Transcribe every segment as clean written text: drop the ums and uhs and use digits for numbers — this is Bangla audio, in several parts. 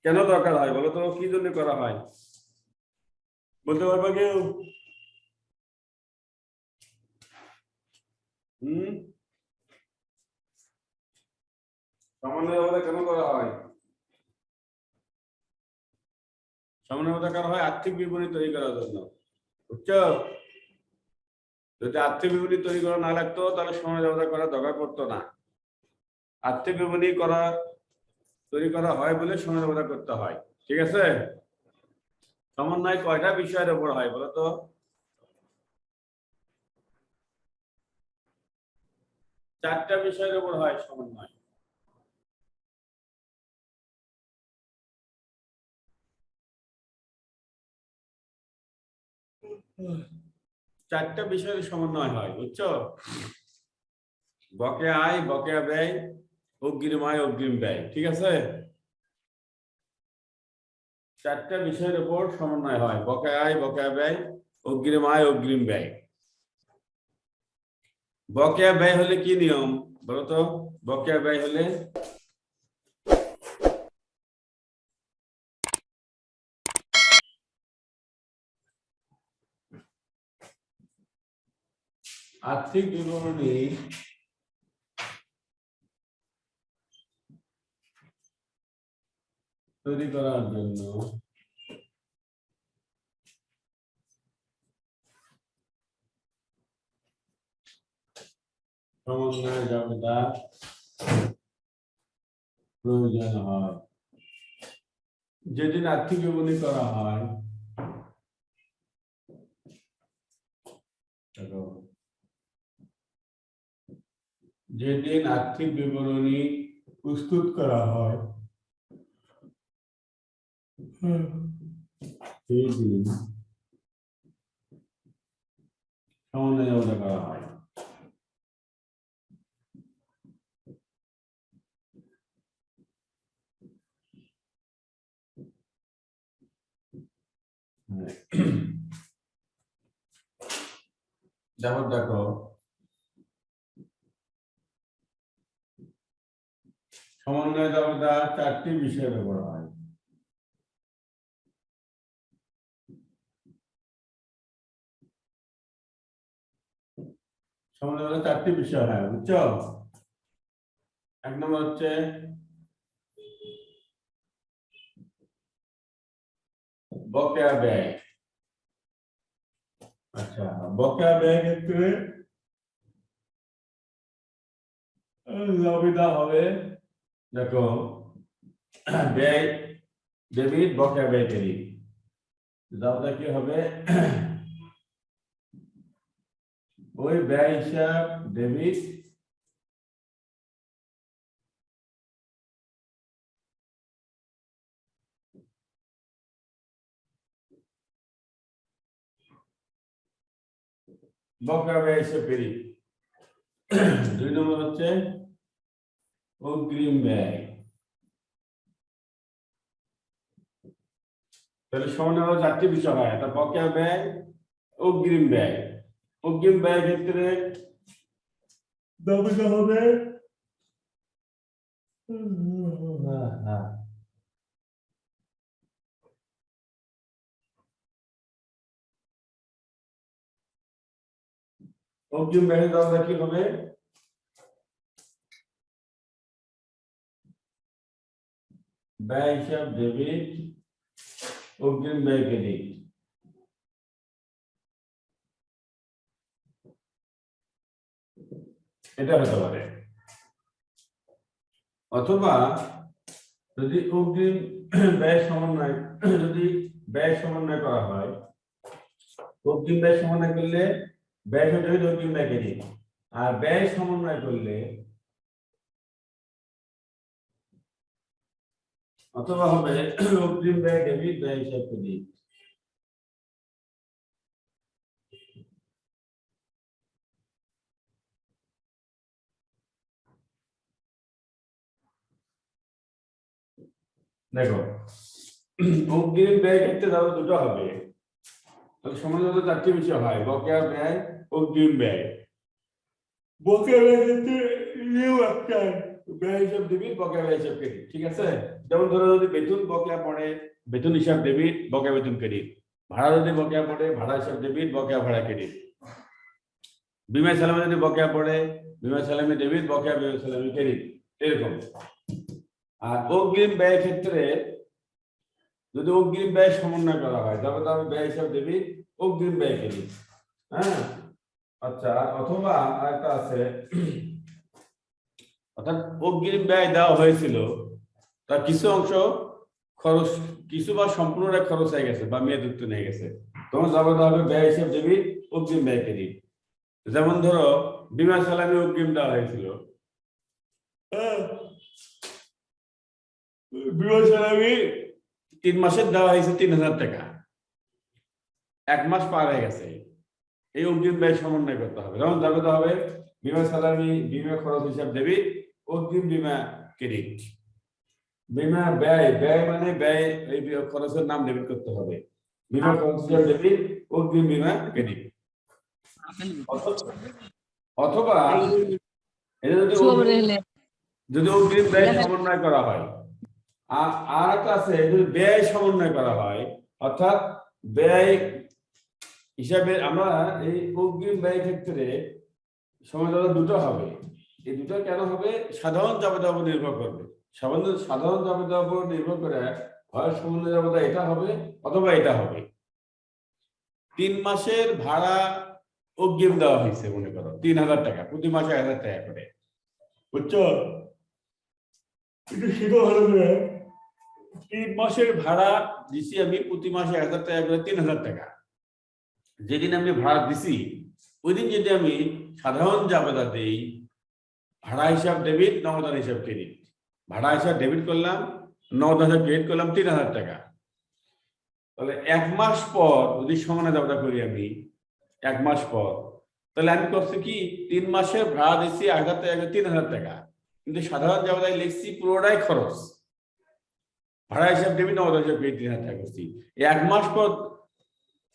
কেন দরকার হয় বলো তো, কি জন্য করা হয় বলতে পারবা কেউ? সামান্য ব্যবস্থা কেন করা হয়? সামান্য ব্যবস্থা করা হয় আর্থিক বিবরণী তৈরি করার জন্য, বুঝছো? যদি আর্থিক বিবরণী তৈরি করা না লাগতো তাহলে সামান্য ব্যবস্থা করা দরকার পড়তো না। আর্থিক বিবরণী তৈরি করা হয় বলে সামান্য ব্যবস্থা করতে হয়, ঠিক আছে? সমন্বয় কয়টা বিষয়ের উপর হয় বলো তো? চারটা বিষয়ের উপর হয় সমন্বয়। চারটা বিষয়ের সমন্বয় হয়, বুঝছো? বকেয়া আয়, বকেয়া ব্যয়, অগ্রিম আয়, অগ্রিম ব্যয়, ঠিক আছে? চারটা বিষয়ের উপর সমন্বয় হয়, বকেয়া আয়, বকেয়া ব্যয়, অগ্রিম আয়, অগ্রিম ব্যয়। বকেয়া ব্যয় হলে কি নিয়ম বলো তো? বকেয়া ব্যয় হলে আর্থিক বিবরণী তৈরি করার জন্য সমন্বয় দক্ষতা প্রয়োজন হয়। যেদিন আর্থিক বিবরণী করা হয় যেদিন আর্থিক বিবরণী প্রস্তুত করা হয় সেই দিন সমন্বয় দক্ষতা করা হয়। যেমন দেখো, সমন্বয় দক্ষতা চারটি বিষয়ের উপর হয়। সমন্বয় দক্ষতা চারটি বিষয় হয়, বুঝছো? এক নম্বর হচ্ছে বকেয়া ব্যয়। আচ্ছা, বকেয়া ব্যয় ক্ষেত্রে সুবিধা হবে, দেখো, ব্যয় ডেবিট, বকেয়া ব্যয় ক্রেডিট। দাওটা কি হবে? ওই ব্যয় হিসাব ডেবিট, বকেয়া ব্যয় হিসাব ক্রেডিট। দুই নম্বর হচ্ছে অগ্রিম ব্যয়। তাহলে সমন্বয় চারটি বিষয় হয়, একটা বকেয়া ব্যয়, অগ্রিম ব্যয়। অগ্রিম ব্যয় ক্ষেত্রে দাবিটা হবে অগ্রিম ব্যয় দাবিটা কি হবে? ব্যয় হিসাব ডেবিট, অগ্রিম ব্যয় ক্রেডিট। এটা হতে পারে, অথবা যদি অগ্রিম ব্যয় সমন্বয়, যদি ব্যয় সমন্বয় করা হয়, অগ্রিম ব্যয় সমন্বয় করলে ব্যয় হতে হবে অগ্রিম ব্যয় ক্রেডিট, আর ব্যয় সমন্বয় করলে অথবা হবে অগ্রিম ব্যয় ডেবিট, ব্যয় হিসাব ক্রেডিট। দেখো, অগ্রিম ব্যয় ক্ষেত্রে ধরো দুটো হবে, তাহলে সমন্বয় চারটি বিষয় হয়, বকেয়া ব্যয়, অগ্রিম ব্যয়। বকেয়া ব্যয় ক্ষেত্রে নিয়ম একটাই, ব্যয় হিসাব ডেবিট, বকেয়া ব্যয় হিসাব ক্রেডিট, ঠিক আছে? যেমন ধরো যদি বেতন বকেয়া পড়ে বেতন হিসাব ডেবিট বকেয়া বেতন ক্রেডিট, ভাড়া যদি বকেয়া পড়ে ভাড়া হিসাব ডেবিট বকেয়া ভাড়া ক্রেডিট, বিমা সালামি যদি বকেয়া পড়ে বিমা সালামি ডেবিট বকেয়া বিমা সালামি ক্রেডিট, এরকম। আর অগ্রিম ব্যয় ক্ষেত্রে যদি অগ্রিম ব্যয় সমন্বয় করা হয় তবে তো ব্যয় হিসাব ডেবিট অগ্রিম ব্যয় ক্রেডিট। হ্যাঁ, আচ্ছা, অথবা আরেকটা আছে, অর্থাৎ অগ্রিম ব্যয় দেওয়া হয়েছিল তার কিছু অংশ খরচ, কিছু বা সম্পূর্ণটা খরচ হয়ে গেছে বা মেয়াদোত্তীর্ণ হয়ে গেছে, তখন যাবে হবে ব্যয় হিসাব ডেবিট অগ্রিম ব্যয় ক্রেডিট। যেমন ধরো বিমা সালামি অগ্রিম দেওয়া হয়েছিল, বিমা সালামি 3 মাসের দেওয়া হয়েছে 3000 টাকা, 1 মাস পার হয়ে গেছে, এই অগ্রিম ব্যয় সমন্বয় করতে হবে। যেমন যাবে হবে বিমা সালামি বিমা খরচ হিসাব ডেবিট অগ্রিম বিমা ক্রেডিট। বিমা ব্যয়, ব্যয় মানে ব্যয় এই খরচের নাম ডেবিট করতে হবে, বিমা খরচ হিসাব ডেবিট অগ্রিম বিমা ক্রেডিট। অথবা যদি অগ্রিম ব্যয় সমন্বয় করা হয়, আর একটা আছে যদি ব্যয় সমন্বয় করা হয়, অর্থাৎ ব্যয় হিসাবে আমরা এই অগ্রিম ব্যয় ক্ষেত্রে সমঝোতা দুটো হবে। এই দুটো কেন হবে? সাধারণ জাবেদার উপর নির্ভর করবে। সাধারণ জাবেদার উপর নির্ভর করে হয় সমন্বয় জাবেদা এটা হবে অথবা এটা হবে। 3 মাসের ভাড়া অগ্রিম দেওয়া হয়েছে, মনে করো 3000 টাকা, প্রতি মাসে 1000 টাকা করে, বুঝছো? কিন্তু সেটা হলো 3 মাসের ভাড়া দিছি আমি প্রতি মাসে 1000 টাকা করে, 3000 টাকা। যেদিন আমি ভাড়া দিছি ওই দিন যদি আমি সাধারণ জাবেদা দেই, ভাড়া হিসাব ডেবিট নগদান হিসাব ক্রেডিট, ভাড়া হিসাব ডেবিট করলাম, নগদান হিসাব ক্রেডিট করলাম 3000 টাকা, তাহলে 1 মাস পর যদি সমানে জাবেদা করি আমি 1 মাস পর, তাহলে আমি করছি কি 3 মাসের ভাড়া দিচ্ছি 1000 টাকা 3000 টাকা, কিন্তু সাধারণ জাবেদায় লিখছি পুরোটাই খরচ, ভাড়া হিসাব ডেবিট নগদান হিসাব ক্রেডিট 3000 টাকা করছি। 1 মাস পর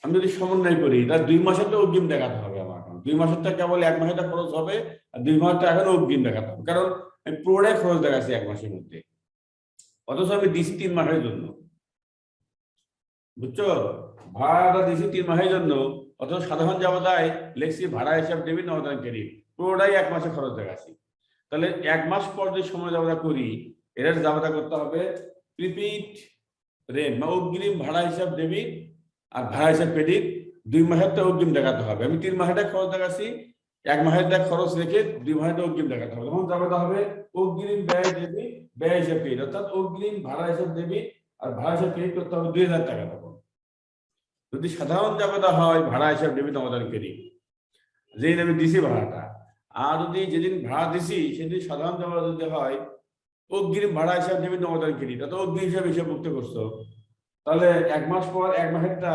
আমি যদি সমন্বয় করি তাহলে 2 মাসের তো অগ্রিম দেখাতে হবে আমার, 2 মাসেরটা কেবল 1 মাসেরটা খরচ হবে আর 2 মাসেরটা এখন অগ্রিম দেখাতে হবে, কারণ আমি পুরোটাই খরচ দেখাচ্ছি 1 মাসের মধ্যে, অথচ আমি দিছি 3 মাসের জন্য, বুঝছো? ভাড়াটা দিছি 3 মাসের জন্য, অথচ সাধারণ জাবেদায় লেখছি ভাড়া হিসাব ডেবিট নগদান ক্রেডিট, পুরোটাই 1 মাসে খরচ দেখাচ্ছি। তাহলে 1 মাস পর যে সময় জাবেদা করি এর জাবেদা করতে হবে প্রিপেইড রেন্ট বা অগ্রিম ভাড়া হিসাব ডেবিট আর ভাড়া হিসাব ক্রেডিট, 2 মাসেরটা অগ্রিম দেখাতে হবে। আমি 3 মাসেরটা খরচ দেখাচ্ছি, 1 মাসেরটা খরচ রেখে 2 মাসেরটা অগ্রিম দেখাতে হবে। তখন জাবেদা হবে অগ্রিম ব্যয় ডেবিট ব্যয় হিসাব ক্রেডিট, অর্থাৎ অগ্রিম ভাড়া হিসাব ডেবিট আর ভাড়া হিসাব ক্রেডিট করতে হবে 2000 টাকা। তখন যদি সাধারণ জাবেদা হয় ভাড়া হিসাব ডেবিট নগদান ক্রেডিট, যেদিন আমি দিছি ভাড়াটা, আর যদি যেদিন ভাড়া দিছি সেদিন সাধারণ জাবেদা যদি হয় অগ্রিম ভাড়া হিসাব ডেবিট নগদান ক্রেডিট, অর্থাৎ অগ্রিম হিসাব হিসাবভুক্ত করছো, তাহলে 1 মাস পর 1 মাসেরটা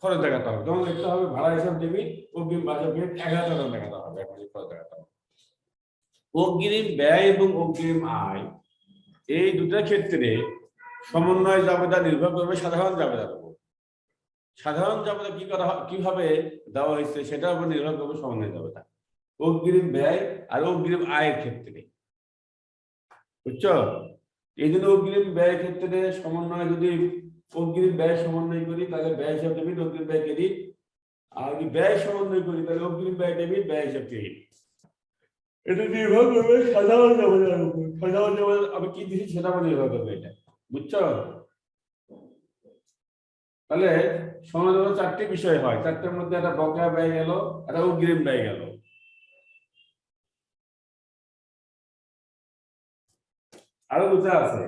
খরচ দেখাতে হবে, তখন লিখতে হবে ভাড়া হিসাব ডেবিট অগ্রিম ভাড়া হিসাব ক্রেডিট 1000 টাকা দেখাতে হবে, 1 মাসের খরচ দেখাতে হবে। অগ্রিম ব্যয় এবং অগ্রিম আয় এই দুটার ক্ষেত্রে সমন্বয় জাবেদা নির্ভর করবে সাধারণ জাবেদার উপর। সাধারণ জাবেদা কি করা কিভাবে দেওয়া হয়েছে সেটার উপর নির্ভর করবে সমন্বয় জাবেদা অগ্রিম ব্যয় আর অগ্রিম আয়ের ক্ষেত্রে, বুঝছো? এই জন্য অগ্রিম ব্যয়ের ক্ষেত্রে সমন্বয়, যদি অগ্রিম ব্যয় সমন্বয় করি তাহলে ব্যয় হিসাব ডেবিট অগ্রিম ব্যয় ক্রেডিট, আর যদি ব্যয় সমন্বয় করি তাহলে অগ্রিম ব্যয় ডেবিট ব্যয় হিসাব ক্রেডিট। এটা নির্ভর করবে সাধারণ জাবেদার উপর, সাধারণ জাবেদা আমি কি দিচ্ছি সেটা উপর নির্ভর করবে এটা, বুঝছো? তাহলে সমন্বয় 4টি বিষয় হয়, 4টের মধ্যে একটা বকেয়া ব্যয় গেল, একটা অগ্রিম ব্যয় গেল। আরো দুটো আছে,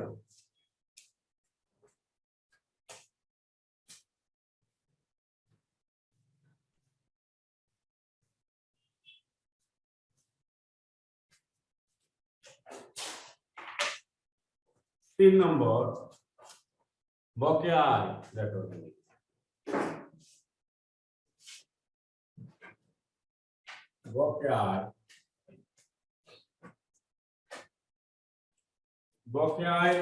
তিন নম্বর বকেয়া আয়। দেখো বকেয়া আয়, বকেয়া আয়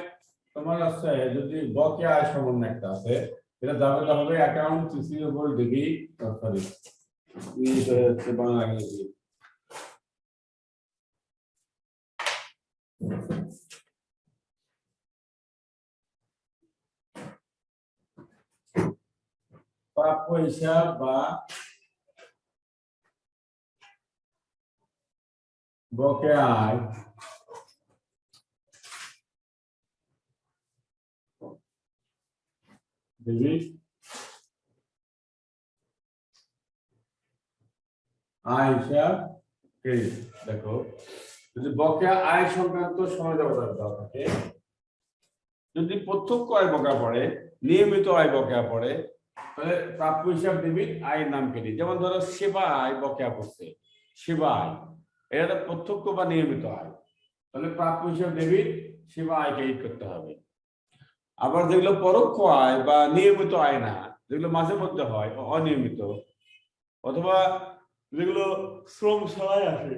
তোমার আছে, যদি বকেয়া আয় সমন্বয় একটা আছে, এটা জাবেদা হবে অ্যাকাউন্ট রিসিভেবল ডেবিট, সরি হচ্ছে বাংলা ইংরেজি, প্রাপ্য হিসাব বা বকেয়া আয় ডেবিট আয় হিসাব ক্রেডিট। দেখো যদি বকেয়া আয় সংক্রান্ত সময় ব্যবধান দেওয়া থাকে, যদি প্রত্যক্ষ আয় বকেয়া পড়ে, নিয়মিত আয় বকেয়া পড়ে, তাহলে প্রাপ্য হিসাব ডেবিট আয়ের নাম ক্রেডিট। যেমন ধরো সেবা আয় বকেয়া পড়ছে, সেবা আয় এটা প্রত্যক্ষ বা নিয়মিত আয়, তাহলে প্রাপ্য হিসাব ডেবিট, সেবা আয় ক্রেডিট করতে হবে। আবার যেগুলো পরোক্ষ আয় বা নিয়মিত আয় না, যেগুলো মাঝে মধ্যে হয় অনিয়মিত, অথবা যেগুলো শ্রম ছাড়াই আসে,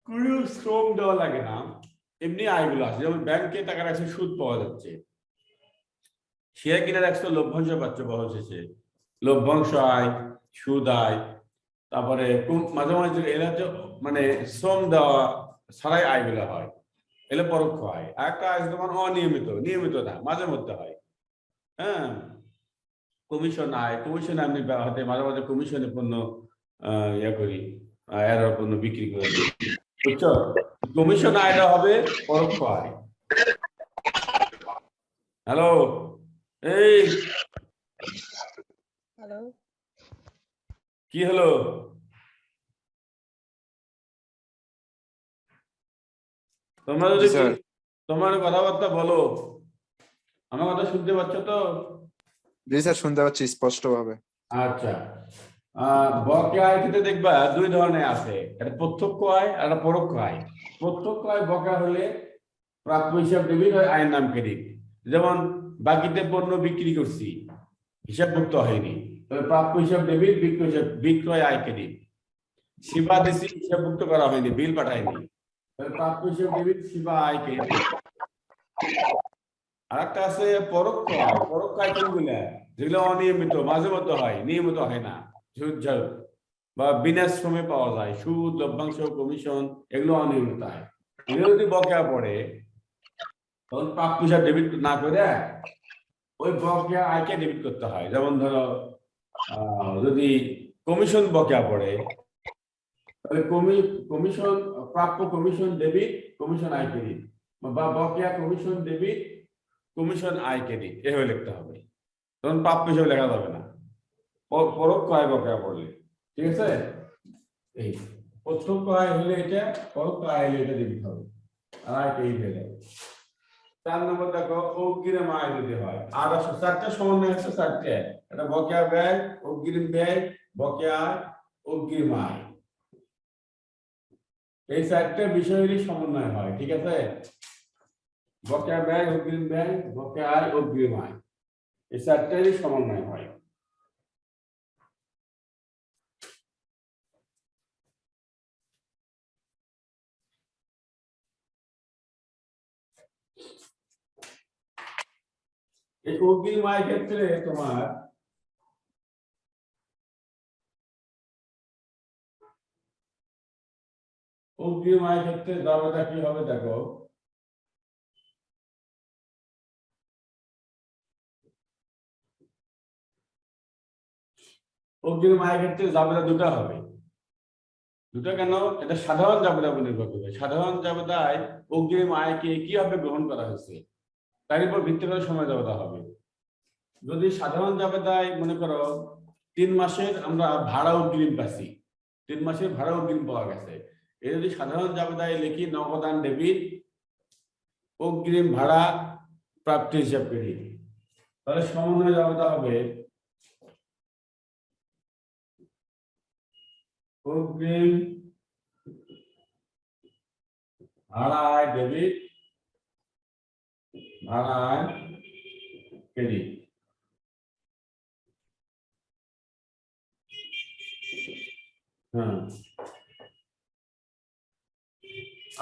কোনো শ্রম দেওয়া লাগে না, এমনি আয়গুলো আছে, যেমন ব্যাংকে টাকা রাখছে সুদ পাওয়া যাচ্ছে, শেয়ার কিনে রাখছো লভ্যাংশ পাচ্ছ বড় শেষে, লভ্যাংশ আয়, সুদ আয়, তারপরে মাঝে মাঝে এরা মানে শ্রম দেওয়া ছাড়াই আয়গুলো হয়, এগুলো পরোক্ষ আয়। আর একটা আয় তোমার অনিয়মিত, নিয়মিত না, মাঝে মধ্যে হয়। হ্যাঁ, কমিশন আয়, কমিশন আমি হাতে মাঝে মাঝে কমিশনে পণ্য ইয়ে করি, এর পণ্য বিক্রি করে দিই, বুঝছো? কমিশন আয়টা হবে পরোক্ষ আয়। হ্যালো, এই হ্যালো, কি হলো? তোমরা যদি তোমার কথাবার্তা বলো, আমার কথা শুনতে পাচ্ছ তো? জি স্যার, শুনতে পাচ্ছি স্পষ্ট ভাবে। আচ্ছা, বকেয়া আয় ক্ষেত্রে দেখবা দুই ধরনের আছে, একটা প্রত্যক্ষ আয় আর একটা পরোক্ষ আয়। প্রত্যক্ষ আয় বকেয়া হলে প্রাপ্য হিসাব ডেবিট হয়, আয়ের নাম ক্রেডিট। যেমন বাকিতে পণ্য বিক্রি করছি, হিসাবভুক্ত হয়নি, তবে প্রাপ্য হিসাব ডেবিট, বিক্রয় আয় ক্রেডিট। সেবা দিছি, হিসাবভুক্ত করা হয়নি, বিল পাঠায়নি, তবে প্রাপ্য হিসাব ডেবিট, সেবা আয় ক্রেডিট। আর একটা আছে পরোক্ষ আয়। পরোক্ষ আয় কোনগুলা? যেগুলো অনিয়মিত, মাঝে মধ্যে হয়, নিয়মিত হয় না, সুদ ঝাল বা বিনা শ্রমে পাওয়া যায়, সুদ, লভ্যাংশ, কমিশন, এগুলো অনিয়মিত আয়। এগুলো যদি বকেয়া পড়ে, তখন প্রাপ্য হিসাব ডেবিট না করে ওই বকেয়া আয়কে ডেবিট করতে হয়। যেমন ধরো যদি কমিশন বকেয়া পড়ে, তাহলে কমিশন, প্রাপ্য কমিশন ডেবিট, কমিশন আয় ক্রেডিট, বা বকেয়া কমিশন ডেবিট, কমিশন আয় ক্রেডিট, এভাবে লিখতে হবে। তখন প্রাপ্য হিসেবে লেখা যাবে না পরোক্ষ আয় বকেয়া পড়লে। ঠিক আছে, এই প্রত্যক্ষ আয় হলে এটা, পরোক্ষ আয় হলে এটা দিতে হবে, আর আয় ক্রেডিট হয়ে যাবে। 4 নম্বর দেখো অগ্রিম আয় যদি হয়, আর 4টা সমন্বয় আছে, 4টে, এটা বকেয়া ব্যয়, অগ্রিম ব্যয়, বকেয়া আয়, অগ্রিম আয়। এই 4টে বিষয়েরই সমন্বয় হয়। ঠিক আছে, বকেয়া ব্যয়, অগ্রিম ব্যয়, বকেয়া আয়, অগ্রিম আয়, এই 4টেরই সমন্বয় হয়। এই অগ্রিম আয় ক্ষেত্রে তোমার অগ্রিম আয় ক্ষেত্রে দাবিটা কি হবে দেখো, অগ্রিম আয় ক্ষেত্রে দাবিটা দুটো হবে। দুটো কেন? এটা সাধারণ জাবেদার উপর নির্ভর করবে। সাধারণ জাবেদায় অগ্রিম আয়কে কিভাবে গ্রহণ করা হয়েছে তার উপর ভিত্তি করে সময় জাবেদা হবে। যদি সাধারণ জাবেদায় মনে করো 3 মাসের আমরা ভাড়া অগ্রিম পাচ্ছি, 3 মাসের ভাড়া অগ্রিম পাওয়া গেছে, এই যদি সাধারণ জাবেদায় লিখি নগদান ডেবিট, অগ্রিম ভাড়া প্রাপ্তি হিসাব করি, তাহলে সমন্বয় জাবেদা হবে অগ্রিম ভাড়া আয় ডেবিট, ভাড়া আয় ক্রেডিট। হ্যাঁ,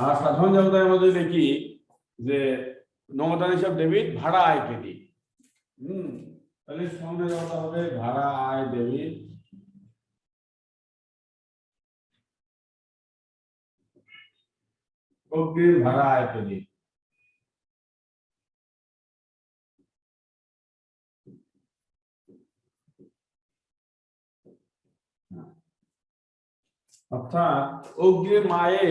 আর সাধারণ জাবেদার মধ্যে দেখি যে নগদান হিসাব ডেবিট, ভাড়া আয় ক্রেডিট। তাহলে সমন্বয় জাবেদা হবে ভাড়া আয় ডেবিট, অগ্রিম ভাড়া আয় ক্রেডিট। অর্থাৎ অগ্রিম আয়ে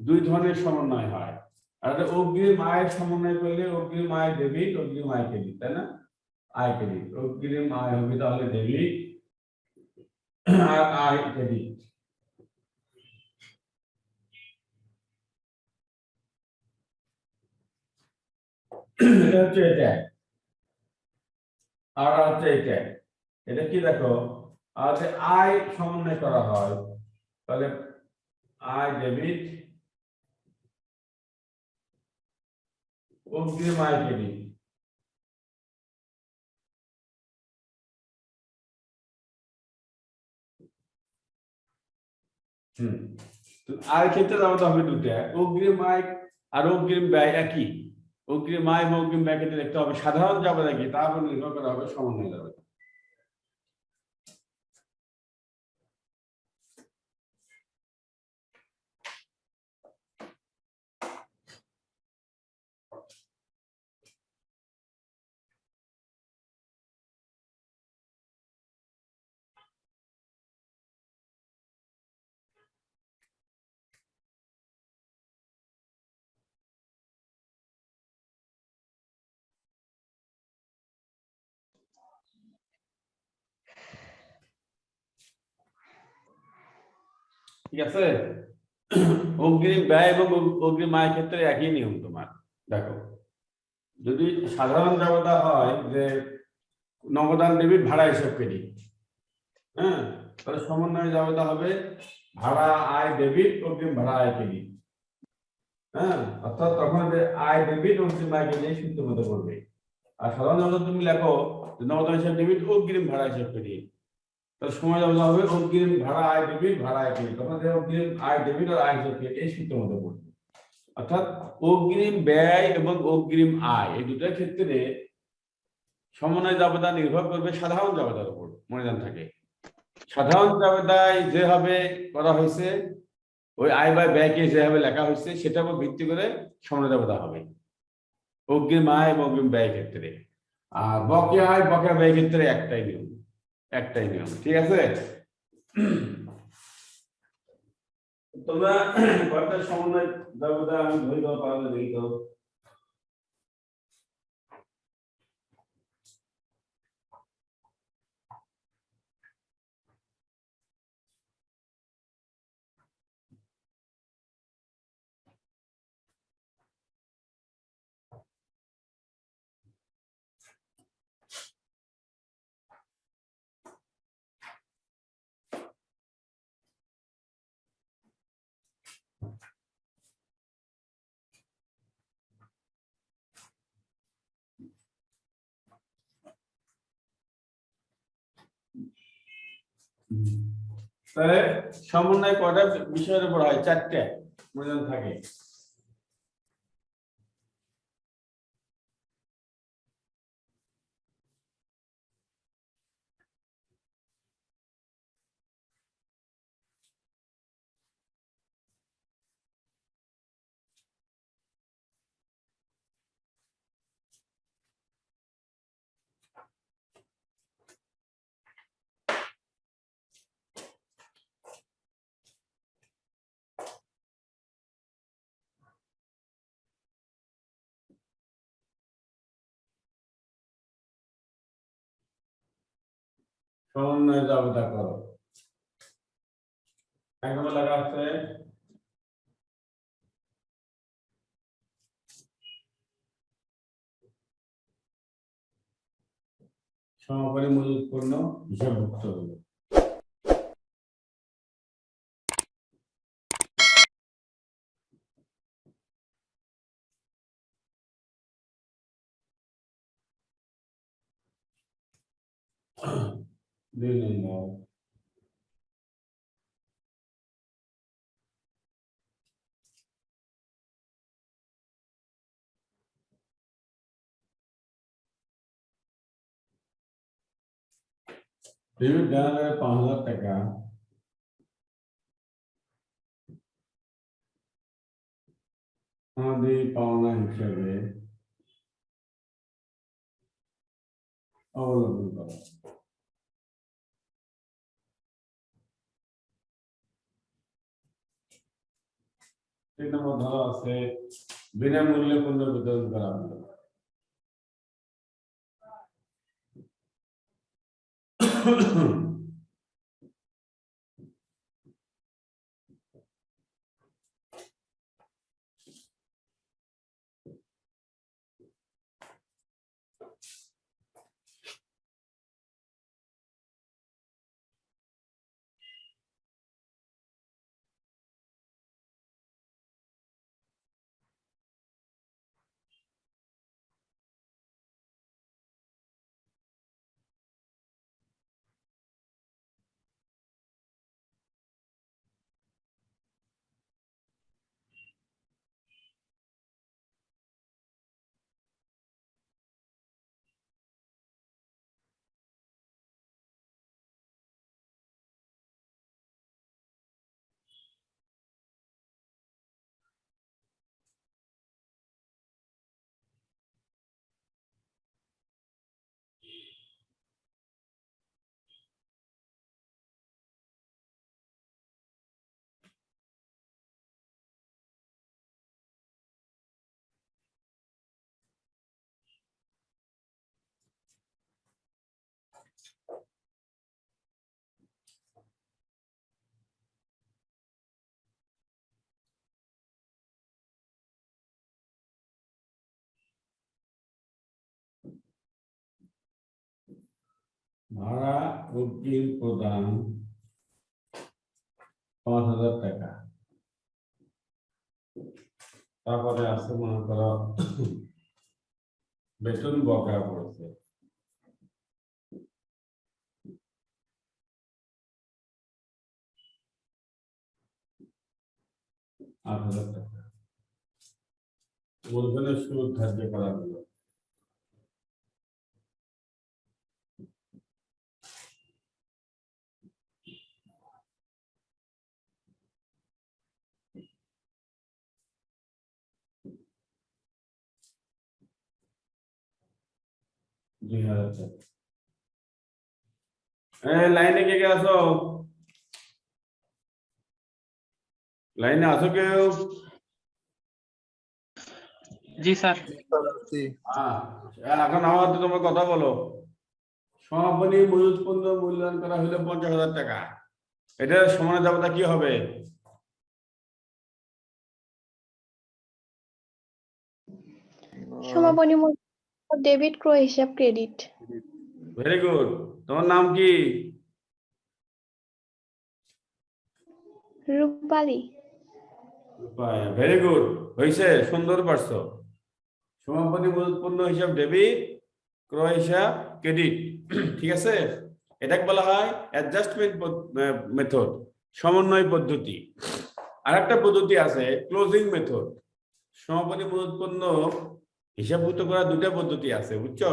দুই ধরনের সমন্বয় হয়। আর অগ্রিম আয়ের সমন্বয় করলে অগ্রিম আয় ডেবিট, অগ্রিম আয় ক্রেডিট, তাই না? আয় ক্রেডিট, অগ্রিম আয় হবে তাহলে ডেবিট আর আয় ক্রেডিট। এটা হচ্ছে এটা, আর হচ্ছে এটা। এটা কি দেখো, আর আয় সমন্বয় করা হয় তাহলে আয় ডেবিট, অগ্রিম আয় ক্রেডিট। আয় ক্ষেত্রে আমাদের হবে দুটা, অগ্রিম আয় আর অগ্রিম ব্যয় একই। অগ্রিম আয় এবং অগ্রিম ব্যয় ক্ষেত্রে দেখতে হবে সাধারণ যাবে কি, তার উপর নির্ভর করা হবে সমন্বয় যাবে। ঠিক আছে, অগ্রিম ব্যয় এবং অগ্রিম আয় ক্ষেত্রে একই নিয়ম তোমার। দেখো, যদি সাধারণ যাবতা হয় যে নগদান ডেবিট ভাড়া হিসাব ক্রেডিট, হ্যাঁ, তাহলে সমন্বয় যাবতা হবে ভাড়া আয় ডেবিট, অগ্রিম ভাড়া আয় ক্রেডিট। হ্যাঁ, অর্থাৎ তখন যে আয় ডেবিট অগ্রিম আয় ক্রেডিট সূত্র মতো করবে। আর সাধারণ যাবতা তুমি লেখো নগদান হিসাব ডেবিট, অগ্রিম ভাড়া হিসাব ক্রেডিট, তাহলে সময় যাবতা হবে অগ্রিম ভাড়া আয় ডেবিট, ভাড়া আয় ক্রেডিট। তখন অগ্রিম আয় ডেবিট আর আয় হিসাব ক্রেডিট এই সূত্র মতো করবে। অর্থাৎ অগ্রিম ব্যয় এবং অগ্রিম আয় এই দুটার ক্ষেত্রে সমন্বয় যাবতা নির্ভর করবে সাধারণ যাবতার উপর, মনে জান থাকে। সাধারণ যাবতায় যেভাবে করা হয়েছে, ওই আয় বা ব্যয়কে যেভাবে লেখা হয়েছে সেটার উপর ভিত্তি করে সমন্বয় যাবতা হবে অগ্রিম আয় এবং অগ্রিম ব্যয় ক্ষেত্রে। আর বকেয়া আয় বকেয়া ব্যয় ক্ষেত্রে একটাই নিয়ম, একটাই নিয়ম। ঠিক আছে, তোমরা কয়েকটা সমন্বয় যাবতা আমি ধরে দেওয়া পারলে দেখি তো। তাহলে সমন্বয় কয়টা বিষয়ের উপর হয়? চারটে, মনে থাকে। সমন্বয় যাবতা করো। এক নম্বর লেখা আছে সমাপনী মজুত পণ্য হিসাবভুক্ত হলো। দুই নম্বর, ডেবিট দেওয়া যাবে 5,000 টাকা, আমাদের পাওনা হিসেবে অবলম্বন করা। 3 নম্বর ধরো আছে বিনামূল্যে পণ্য বিতরণ করা হলো। ভাড়া অগ্রিম প্রদান 5,000 টাকা। তারপরে আছে মনে করো বেতন বকেয়া পড়েছে 8,000 টাকা। মূলধনের সুদ ধার্য করা হলো। লাইনে কে কে আসো? লাইনে আসো কেউ? জি স্যার। এখন আমার তো তোমার কথা বলো। সমাপনী মজুত পণ্য মূল্যায়ন করা হলো 50,000 টাকা। এটার সমান যাবতা কি হবে? সমাপনী মূল্য ডেবিট, ক্রয় হিসাব ক্রেডিট। Very good. তোমার নাম কি? রূপালী। ভেরি গুড, হয়েছে, সুন্দর পারছো। সমাপনী মজুত পণ্য হিসাব ডেবিট, ক্রয় হিসাব ক্রেডিট। ঠিক আছে, এটাকে বলা হয় অ্যাডজাস্টমেন্ট মেথড, সমন্বয় পদ্ধতি। আরেকটা পদ্ধতি আছে ক্লোজিং মেথড। সমাপনী মজুত পণ্য হিসাবভুক্ত করার দুটা পদ্ধতি আছে, বুঝছো?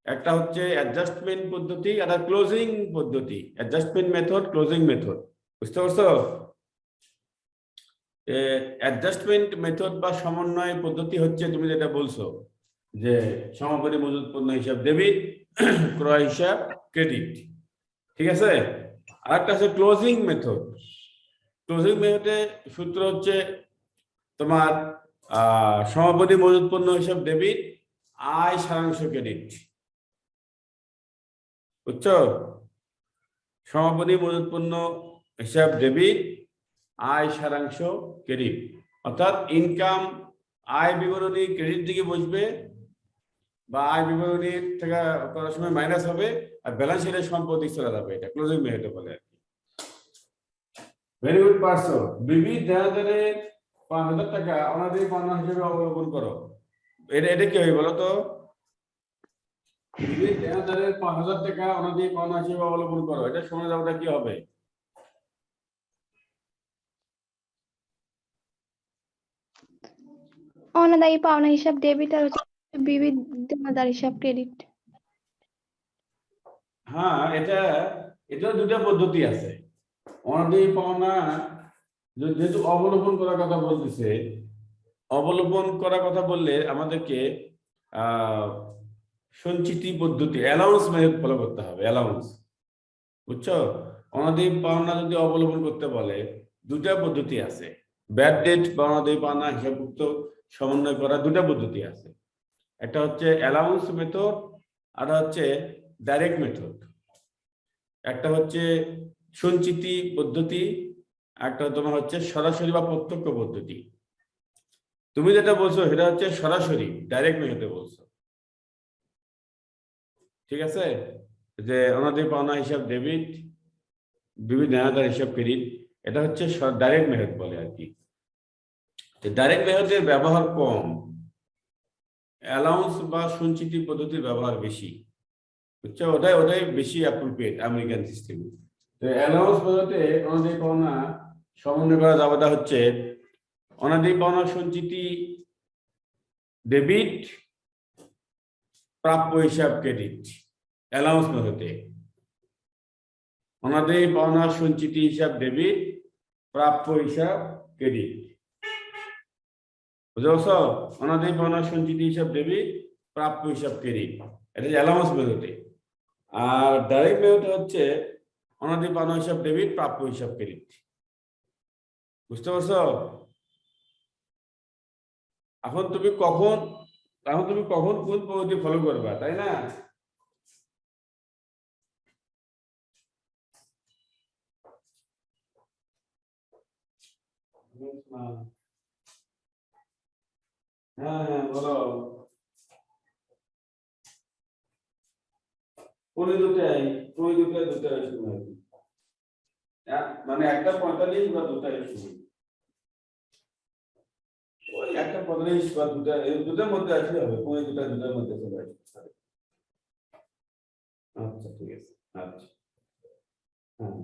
একটা হচ্ছে অ্যাডজাস্টমেন্ট পদ্ধতি, একটা ক্লোজিং পদ্ধতি। অ্যাডজাস্টমেন্ট মেথড, ক্লোজিং মেথড, বুঝতে পারছো? অ্যাডজাস্টমেন্ট মেথড বা সমন্বয় পদ্ধতি হচ্ছে তুমি যেটা বলছো যে সমাপনী মজুত পণ্য হিসাব ডেবিট, ক্রয় হিসাব ক্রেডিট। ঠিক আছে, আরেকটা আছে ক্লোজিং মেথড। ক্লোজিং মেথডে সূত্র হচ্ছে তোমার সমাপনী মজুত পণ্য হিসাব ডেবিট, আয় সারাংশ ক্রেডিট। বুঝছো? সমাপনী মজুত পণ্য হিসাব ডেবিট, আয় সারাংশ ক্রেডিট। অর্থাৎ ইনকাম, আয় বিবরণী ক্রেডিট দিকে বসবে বা আয় বিবরণী থেকে করার সময় মাইনাস হবে, আর ব্যালেন্স শিটের সম্পত্তি চলে যাবে। এটা ক্লোজিং মেথড বলে আর কি। ভেরি গুড পারসো। বিবি দেনাদারের 5,000 টাকা অনাদায়ী পাওনা হিসেবে অবলোকন করো। এটা কি হবে বলো তো? বিবি দেনাদারের 5,000 টাকা অনাদায়ী পাওনা হিসেবে অবলোকন করো। এটা সময় যাওয়াটা কি হবে? অনাদায়ী পাওনা হিসাব ডেবিট আর বিবিধ দেনাদার হিসাব ক্রেডিট। হ্যাঁ, এটা দুটা পদ্ধতি আছে। অনাদায়ী পাওনা যেহেতু অবলোকন করার কথা বলতেছে, অবলোকন করার কথা বললে আমাদেরকে সঞ্চিতি পদ্ধতি, অ্যালাউন্স মেথড ফলো করতে হবে। অ্যালাউন্স, বুঝছো? অনাদায়ী পাওনা যদি অবলোকন করতে বলে দুটা পদ্ধতি আছে। ব্যাড ডেট বা অনাদায়ী পাওনা হিসাবভুক্ত সমন্বয় করার দুটো পদ্ধতি আছে। একটা হচ্ছে অ্যালাউন্স মেথড, আর হচ্ছে ডাইরেক্ট মেথড। একটা হচ্ছে সঞ্চিতি পদ্ধতি, একটা তোমার হচ্ছে সরাসরি বা প্রত্যক্ষ পদ্ধতি। তুমি যেটা বলছো সেটা হচ্ছে সরাসরি ডাইরেক্ট মেথডে বলছো, ঠিক আছে? যে অনাদায়ী পাওনা হিসাব ডেবিট, বিভিন্ন দেনাদার হিসাব ক্রেডিট, এটা হচ্ছে ডাইরেক্ট মেথড বলে আর কি। ডাইরেক্ট মেথডের ব্যবহার কম, অ্যালাউন্স বা সঞ্চিতি পদ্ধতির ব্যবহার বেশি, বুঝছো? ওটাই বেশি অ্যাপ্রোপ্রিয়েট আমেরিকান সিস্টেমে। তো অ্যালাউন্স পদ্ধতিতে অনাদায়ী পাওনা সমন্বয় করা যাবেটা হচ্ছে অনাদায়ী পাওনা সঞ্চিতি ডেবিট, প্রাপ্য হিসাব ক্রেডিট। অ্যালাউন্স মেথডে অনাদায়ী পাওনা সঞ্চিতি হিসাব ডেবিট, প্রাপ্য হিসাব ক্রেডিট। বুঝতে পারছো? অনাদায়ী পাওনা সঞ্চিতি হিসাব ডেবিট, প্রাপ্য হিসাব ক্রেডিট, এটা অ্যালাউন্স মেথডে। আর ডাইরেক্ট মেথড হচ্ছে অনাদায়ী পাওনা হিসাব ডেবিট, প্রাপ্য হিসাব ক্রেডিট। বুঝতে পারছো? এখন তুমি কখন কোন পদ্ধতি ফলো করবা, তাই না? হ্যাঁ বলো। কোন দুটাই সময়, মানে 1:45 বা 2টায় সময়, ওই 1:45 বা 2টা, এই দুটার মধ্যে আসলে হবে, 2:45 মধ্যে চলে আসবে। আচ্ছা ঠিক আছে, আচ্ছা হ্যাঁ।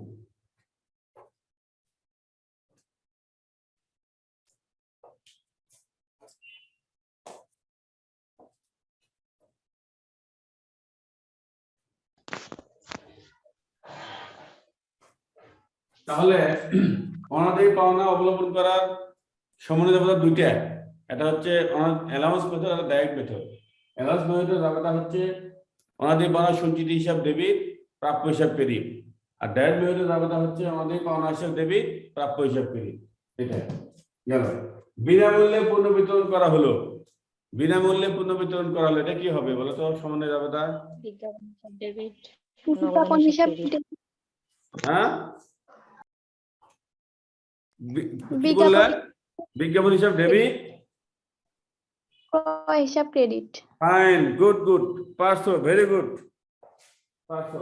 তাহলে অনাদায়ী পাওনা অবলম্বন করার সমন্বয় ব্যবস্থা দুইটা, এটা হচ্ছে অ্যালাউন্স মেথড আর ডাইরেক্ট মেথড। অ্যালাউন্স মেথডের ব্যাপারটা হচ্ছে অনাদায়ী পাওনা সঞ্চিতি হিসাব ডেবিট, প্রাপ্য হিসাব ক্রেডিট। আর ডাইরেক্ট মেথডের ব্যাপারটা হচ্ছে অনাদায়ী পাওনা হিসাব ডেবিট, প্রাপ্য হিসাব ক্রেডিট। এটা গেল। বিনামূল্যে পণ্য বিতরণ করা হলো, বিনামূল্যে পণ্য বিতরণ করা হলো, এটা কি হবে বলো তো? সমন্বয় ব্যাপারটা বিজ্ঞাপন হিসাব ডেবিট, বিজ্ঞাপন হিসাব ক্রেডিট। হ্যাঁ কি বললেন? বিজ্ঞাপন হিসাব ডেবিট, ক্রয় হিসাব ক্রেডিট। ফাইন, গুড, পারছো, ভেরি গুড, পারছো।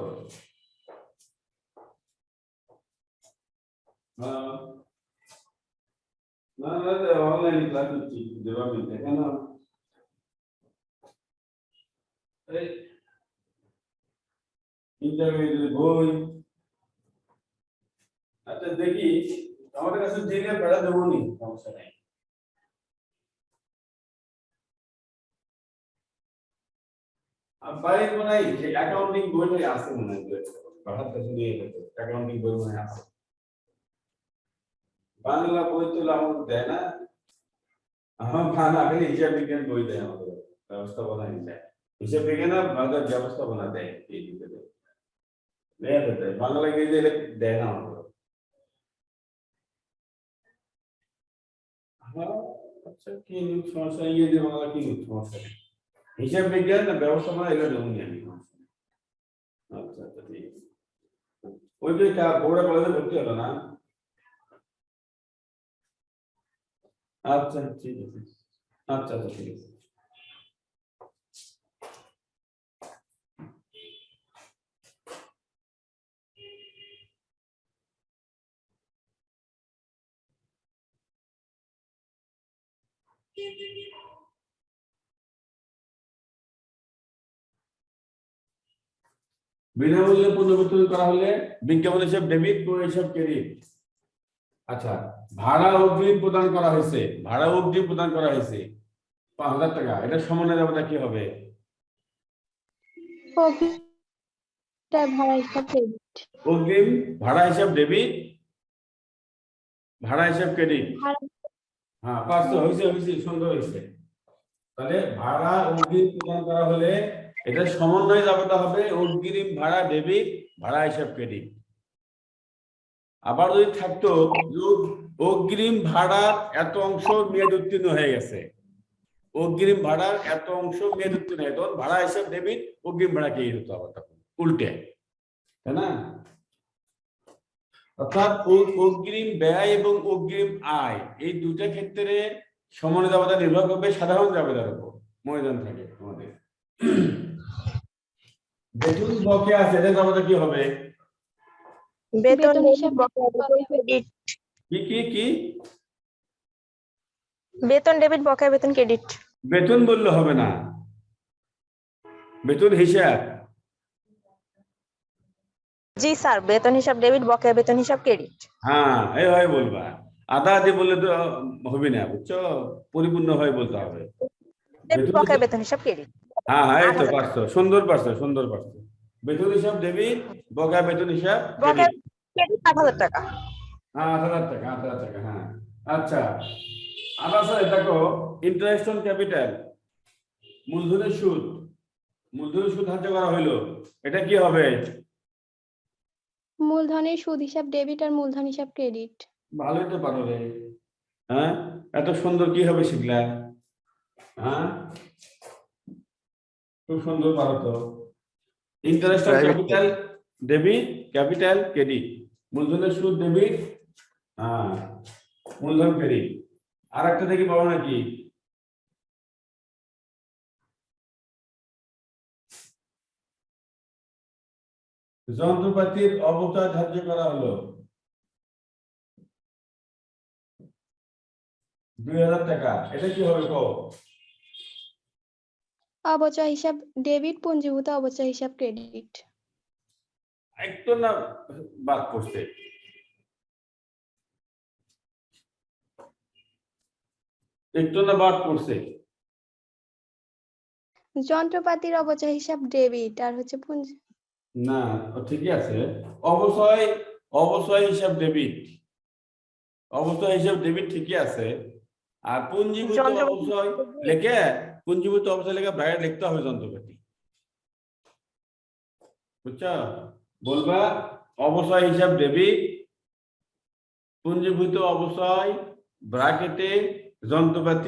না অনলাইন ক্লাস হচ্ছে, জবাব দিতে কেন? ইন্টারভিউ বই, আচ্ছা দেখি আমাদের কাছে জেনে পড়া দেবো নি, সমস্যা নেই। আর বাইরে মনে হয় যে অ্যাকাউন্টিং বই আছে মনে হয়, বাহার কাছে নিয়ে গেছে অ্যাকাউন্টিং বই মনে আছে। বাংলা বই তো আমাদের দেয় না, আমার বাংলা খালি হিসাব বিজ্ঞান বই দেয় আমাদের, ব্যবস্থাপনা হিসাব বিজ্ঞান আর বাংলার ব্যবস্থাপনা দেয়, এই দুটো দেয়, বাংলা ইংরেজি দেয় না আমাদের। আচ্ছা কি সমস্যা, ইংরেজি বাংলা কি সমস্যা নেই, হিসাব বিজ্ঞান না ব্যবস্থাপনা এগুলো যেমন জানি। আচ্ছা ঠিক আছে। ওই যে বগুড়া কলেজে ভর্তি হলো না? আচ্ছা ঠিক আছে, আচ্ছা ঠিক আছে। বিনামূল্যে পণ্য বিতরণ করা হলে বিজ্ঞাপন হিসাব ডেবিট, ক্রয় হিসাব ক্রেডিট। আচ্ছা, ভাড়া অগ্রিম প্রদান করা হয়েছে, 5,000 টাকা, এটা সমন্বয় ব্যাপারটা কি হবে? ভাড়া হিসাব ক্রেডিট। অগ্রিম ভাড়া হিসাব ডেবিট, ভাড়া হিসাব ক্রেডিট। হ্যাঁ পাঁচশো হয়েছে, সুন্দর হয়েছে। তাহলে ভাড়া অগ্রিম প্রদান করা হলে এটা সমন্বয় ব্যাপারটা হবে অগ্রিম ভাড়া ডেবিট, ভাড়া হিসাব ক্রেডিট। আবার যদি থাকতো অগ্রিম ভাড়ার এত অংশ মেয়াদ উত্তীর্ণ হয়ে গেছে, অগ্রিম ভাড়ার এত অংশ মেয়াদ উত্তীর্ণ হয়ে, তখন ভাড়া হিসাব ডেবিট, অগ্রিম ভাড়া কি হতো আবার তখন উল্টে, তাই না? অর্থাৎ অগ্রিম ব্যয় এবং অগ্রিম আয় এই দুটা ক্ষেত্রে সমানুপাতিকতা নির্ভর করবে সাধারণ জাবেদার উপর, ময়দান থাকে আমাদের। বেতন বকেয়া আছে, এটা জাবেদা কি হবে? বেতন বেতন হিসাব ক্রেডিট, কি কি কি? বেতন ডেবিট, বকেয়া বেতন ক্রেডিট। বেতন বললে হবে না, বেতন হিসাব। জি স্যার, বেতন হিসাব ডেবিট, বকেয়া বেতন হিসাব ক্রেডিট। হ্যাঁ এইভাবে বলবা, আদা আদি বললে তো হবে না, বুঝছো? পরিপূর্ণ হয়ে বলতে হবে। ডেবিট, বকেয়া বেতন হিসাব ক্রেডিট। হ্যাঁ হ্যাঁ, এই তো 8,000 পারছো, সুন্দর পারছো, সুন্দর পারছো। বেতন হিসাব ডেবিট, বকেয়া বেতন হিসাব বকেয়া ক্রেডিট। ক্রেডিট 8,000 টাকা। হ্যাঁ 8,000 টাকা, 8,000 টাকা, হ্যাঁ। আচ্ছা, আবার স্যার দেখো, ইন্টারেস্ট অন ক্যাপিটাল, মূলধনের সুদ, মূলধনের সুদ ধার্য করা হইলো, এটা কি হবে? মূলধনের সুদ হিসাব ডেবিট আর মূলধন হিসাব ক্রেডিট। ভালোই তো পারো রে, হ্যাঁ? এত সুন্দর কি হবে শিখলা, হ্যাঁ? খুব সুন্দর পারো তো। Interest on Private capital debit, capital credit, মূলধনের সুদ ডেবিট, হ্যাঁ, মূলধন ক্রেডিট। আর একটা দেখি পাবো নাকি? যন্ত্রপাতির অবচয় ধার্য করা হলো 2,000 টাকা, এটা কি হবে কো? অবচয় হিসাব ডেবিট, পুঞ্জীভূত অবচয় হিসাব ক্রেডিট। একটু না বাদ পড়ছে, একটু না বাদ পড়ছে। যন্ত্রপাতির অবচয় হিসাব ডেবিট আর হচ্ছে পুঞ্জি। না ঠিকই আছে, অবচয়, অবচয় হিসাব ডেবিট, অবচয় হিসাব ডেবিট ঠিকই আছে। আর পুঞ্জীভূত অবচয় লেখে, পুঞ্জীভূত অবচয় লেখে ব্র্যাকেট লিখতে হবে যন্ত্রপাতি, বুঝছো? বলবা অবচয় হিসাব ডেবিট, পুঞ্জীভূত অবচয় ব্র্যাকেটে যন্ত্রপাতি